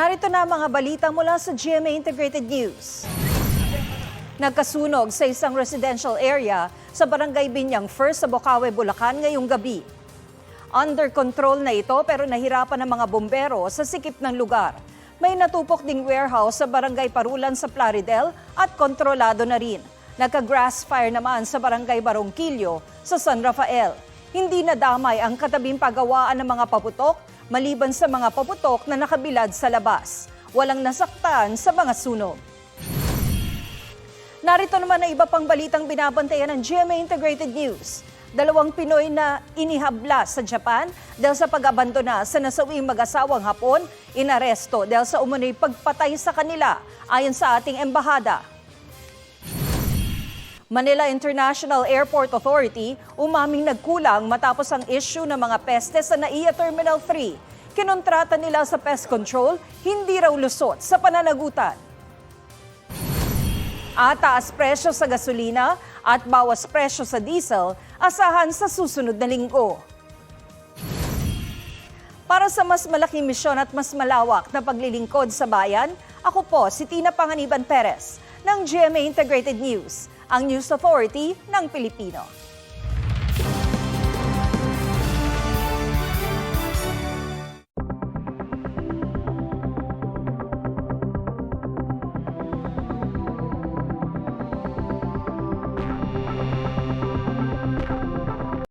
Narito na mga balita mula sa GMA Integrated News. Nagkasunog sa isang residential area sa Barangay Binyang First sa Bocaue, Bulacan ngayong gabi. Under control na ito pero nahirapan ng mga bombero sa sikip ng lugar. May natupok ding warehouse sa Barangay Parulan sa Plaridel at kontrolado na rin. Nagka-grass fire naman sa Barangay Barongquillo sa San Rafael. Hindi nadamay ang katabing pagawaan ng mga paputok maliban sa mga paputok na nakabilad sa labas. Walang nasaktan sa mga sunog. Narito naman ang iba pang balitang binabantayan ng GMA Integrated News. 2 Pinoy na inihabla sa Japan dahil sa pag-abandona sa nasawing mag-asawang Hapon, inaresto dahil sa umunoy pagpatay sa kanila ayon sa ating embahada. Manila International Airport Authority umaming nagkulang matapos ang issue ng mga peste sa NAIA Terminal 3. Kinontrata nila sa pest control, hindi raw lusot sa pananagutan. At taas presyo sa gasolina at bawas presyo sa diesel, asahan sa susunod na linggo. Para sa mas malaking misyon at mas malawak na paglilingkod sa bayan, ako po si Tina Panganiban Perez ng GMA Integrated News, ang News Authority ng Pilipino.